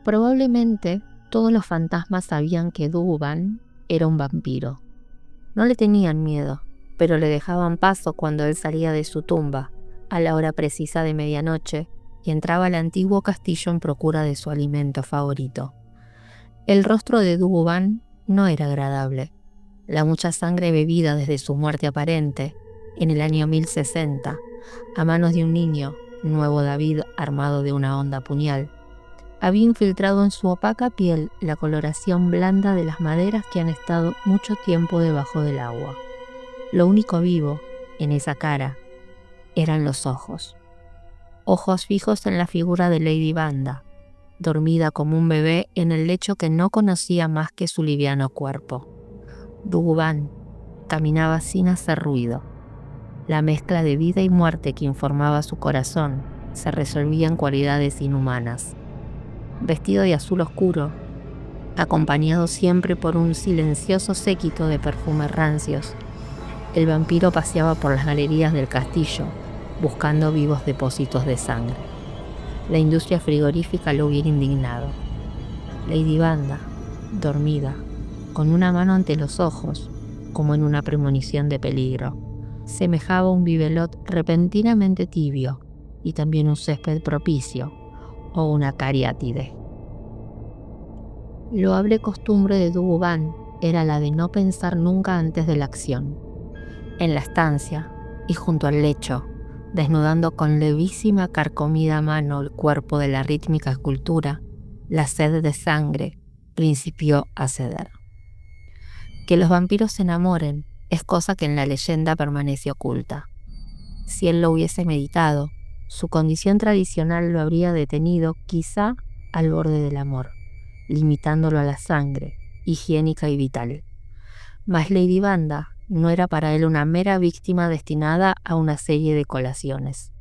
Probablemente todos los fantasmas sabían que Duguban era un vampiro. No le tenían miedo, pero le dejaban paso cuando él salía de su tumba, a la hora precisa de medianoche, y entraba al antiguo castillo en procura de su alimento favorito. El rostro de Duguban no era agradable. La mucha sangre bebida desde su muerte aparente, en el año 1060, a manos de un niño, nuevo David armado de una honda puñal, había infiltrado en su opaca piel la coloración blanda de las maderas que han estado mucho tiempo debajo del agua. Lo único vivo, en esa cara, eran los ojos. Ojos fijos en la figura de Lady Vanda, dormida como un bebé en el lecho que no conocía más que su liviano cuerpo. Duguban caminaba sin hacer ruido. La mezcla de vida y muerte que informaba su corazón se resolvía en cualidades inhumanas. Vestido de azul oscuro, acompañado siempre por un silencioso séquito de perfumes rancios, el vampiro paseaba por las galerías del castillo, buscando vivos depósitos de sangre. La industria frigorífica lo hubiera indignado. Lady Vanda, dormida, con una mano ante los ojos, como en una premonición de peligro, semejaba un bibelot repentinamente tibio y también un césped propicio, o una cariátide. Loable costumbre de Duguban era la de no pensar nunca antes de la acción. En la estancia y junto al lecho, desnudando con levísima carcomida mano el cuerpo de la rítmica escultura, la sed de sangre principió a ceder. Que los vampiros se enamoren es cosa que en la leyenda permanece oculta. Si él lo hubiese meditado, su condición tradicional lo habría detenido quizá al borde del amor, limitándolo a la sangre, higiénica y vital. Mas Lady Vanda no era para él una mera víctima destinada a una serie de colaciones.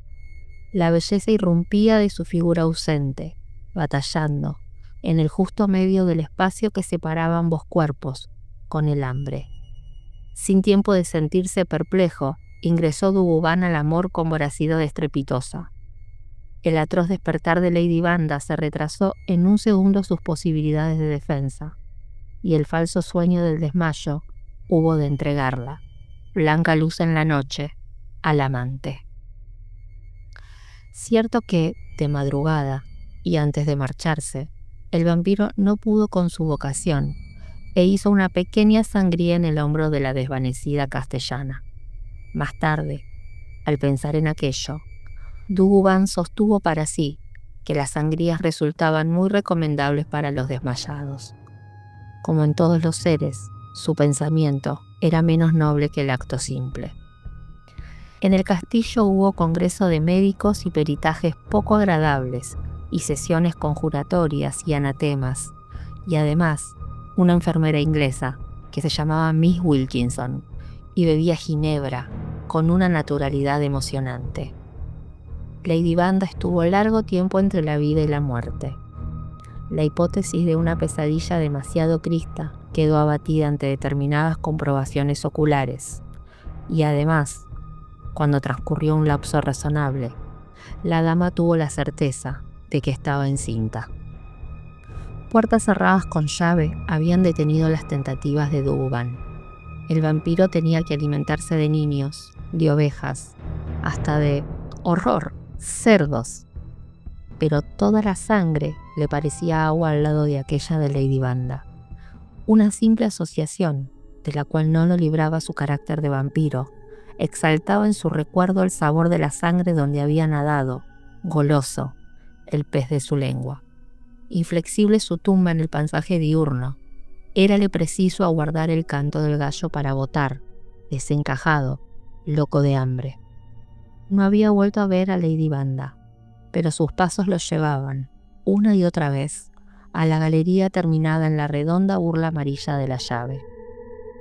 La belleza irrumpía de su figura ausente, batallando, en el justo medio del espacio que separaba ambos cuerpos, con el hambre. Sin tiempo de sentirse perplejo, ingresó Duguban al amor con voracidad estrepitosa. El atroz despertar de Lady Vanda se retrasó en un segundo sus posibilidades de defensa, y el falso sueño del desmayo hubo de entregarla, blanca luz en la noche, al amante. Cierto que, de madrugada, y antes de marcharse, el vampiro no pudo con su vocación, e hizo una pequeña sangría en el hombro de la desvanecida castellana. Más tarde, al pensar en aquello, Duguban sostuvo para sí que las sangrías resultaban muy recomendables para los desmayados. Como en todos los seres, su pensamiento era menos noble que el acto simple. En el castillo hubo congreso de médicos y peritajes poco agradables, y sesiones conjuratorias y anatemas, y además una enfermera inglesa que se llamaba Miss Wilkinson y bebía ginebra con una naturalidad emocionante. Lady Vanda estuvo largo tiempo entre la vida y la muerte. La hipótesis de una pesadilla demasiado crista quedó abatida ante determinadas comprobaciones oculares, y además, cuando transcurrió un lapso razonable, la dama tuvo la certeza de que estaba encinta. Puertas cerradas con llave habían detenido las tentativas de Duguban. El vampiro tenía que alimentarse de niños, de ovejas, hasta de horror, cerdos. Pero toda la sangre le parecía agua al lado de aquella de Lady Vanda. Una simple asociación, de la cual no lo libraba su carácter de vampiro, exaltaba en su recuerdo el sabor de la sangre donde había nadado, goloso, el pez de su lengua. Inflexible su tumba en el paisaje diurno, érale preciso aguardar el canto del gallo para botar, desencajado, loco de hambre. No había vuelto a ver a Lady Vanda, pero sus pasos los llevaban, una y otra vez, a la galería terminada en la redonda burla amarilla de la llave.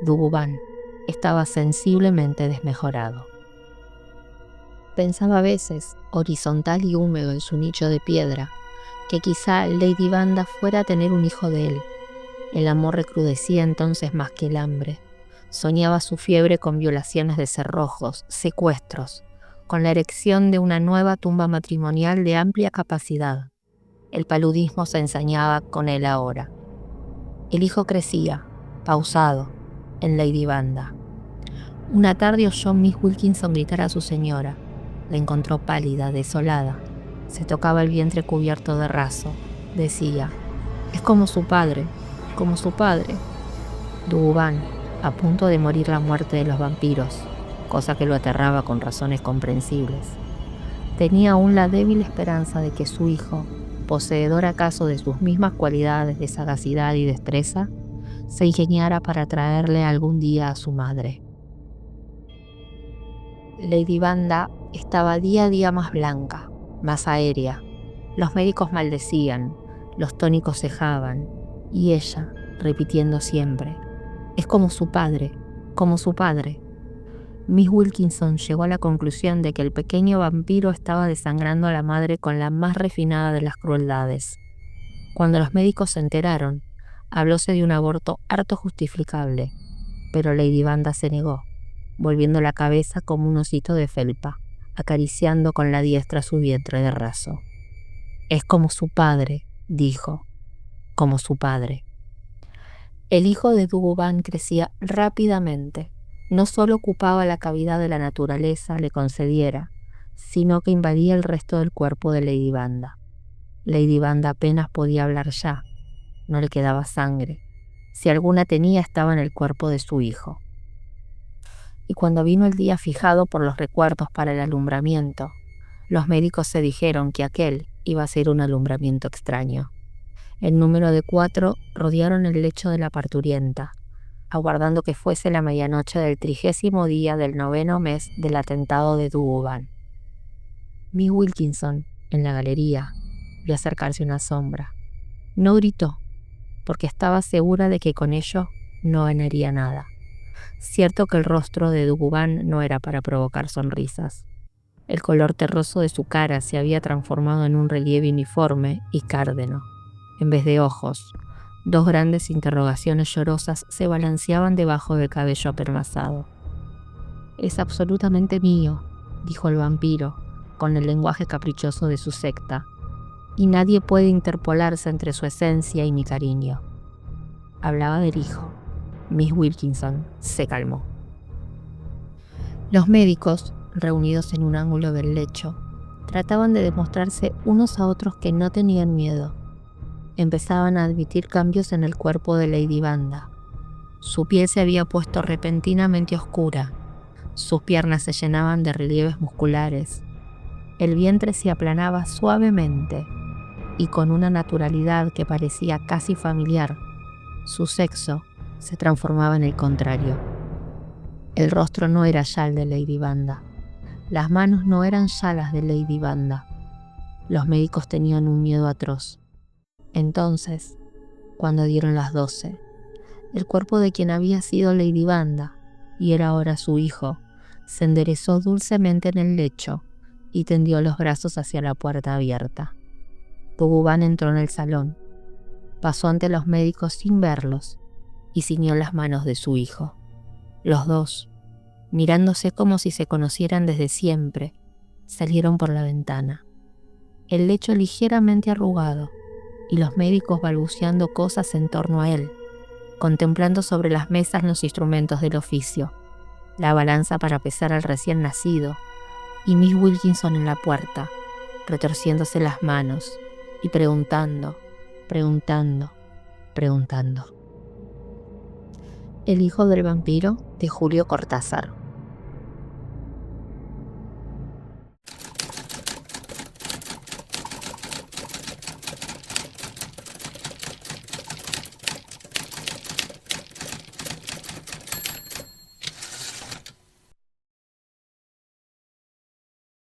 Duguban estaba sensiblemente desmejorado. Pensaba a veces, horizontal y húmedo en su nicho de piedra, que quizá Lady Vanda fuera a tener un hijo de él. El amor recrudecía entonces más que el hambre. Soñaba su fiebre con violaciones de cerrojos, secuestros, con la erección de una nueva tumba matrimonial de amplia capacidad. El paludismo se ensañaba con él ahora. El hijo crecía, pausado, en Lady Banda. Una tarde oyó a Miss Wilkinson gritar a su señora. La encontró pálida, desolada. Se tocaba el vientre cubierto de raso. Decía: «Es como su padre, como su padre». Dugubán, a punto de morir la muerte de los vampiros, cosa que lo aterraba con razones comprensibles, tenía aún la débil esperanza de que su hijo, poseedor acaso de sus mismas cualidades de sagacidad y destreza, se ingeniara para traerle algún día a su madre. Lady Banda estaba día a día más blanca, más aérea. Los médicos maldecían, los tónicos cejaban, y ella, repitiendo siempre: «Es como su padre, como su padre». Miss Wilkinson llegó a la conclusión de que el pequeño vampiro estaba desangrando a la madre con la más refinada de las crueldades. Cuando los médicos se enteraron, hablóse de un aborto harto justificable, pero Lady Banda se negó, volviendo la cabeza como un osito de felpa, acariciando con la diestra su vientre de raso. «Es como su padre», dijo, «como su padre». El hijo de Dugubán crecía rápidamente. No solo ocupaba la cavidad de la naturaleza le concediera, sino que invadía el resto del cuerpo de Lady Banda. Lady Banda apenas podía hablar ya, no le quedaba sangre. Si alguna tenía, estaba en el cuerpo de su hijo. Y cuando vino el día fijado por los recuerdos para el alumbramiento, los médicos se dijeron que aquel iba a ser un alumbramiento extraño. El número de 4 rodearon el lecho de la parturienta, aguardando que fuese la medianoche del 30º día del 9º mes del atentado de Dugubán. Miss Wilkinson, en la galería, vio acercarse una sombra. No gritó, porque estaba segura de que con ello no ganaría nada. Cierto que el rostro de Dugubán no era para provocar sonrisas. El color terroso de su cara se había transformado en un relieve uniforme y cárdeno. En vez de ojos, 2 grandes interrogaciones llorosas se balanceaban debajo del cabello apelmazado. «Es absolutamente mío», dijo el vampiro, con el lenguaje caprichoso de su secta, «y nadie puede interpolarse entre su esencia y mi cariño». Hablaba del hijo. Miss Wilkinson se calmó. Los médicos, reunidos en un ángulo del lecho, trataban de demostrarse unos a otros que no tenían miedo. Empezaban a admitir cambios en el cuerpo de Lady Banda. Su piel se había puesto repentinamente oscura, sus piernas se llenaban de relieves musculares, el vientre se aplanaba suavemente y con una naturalidad que parecía casi familiar, su sexo se transformaba en el contrario. El rostro no era ya el de Lady Banda, las manos no eran ya las de Lady Banda. Los médicos tenían un miedo atroz. Entonces, cuando dieron las 12, el cuerpo de quien había sido Lady Banda, y era ahora su hijo, se enderezó dulcemente en el lecho y tendió los brazos hacia la puerta abierta. Dugubán entró en el salón, pasó ante los médicos sin verlos y ciñó las manos de su hijo. Los dos, mirándose como si se conocieran desde siempre, salieron por la ventana. El lecho ligeramente arrugado, y los médicos balbuceando cosas en torno a él, contemplando sobre las mesas los instrumentos del oficio, la balanza para pesar al recién nacido, y Miss Wilkinson en la puerta, retorciéndose las manos y preguntando. El hijo del vampiro, de Julio Cortázar.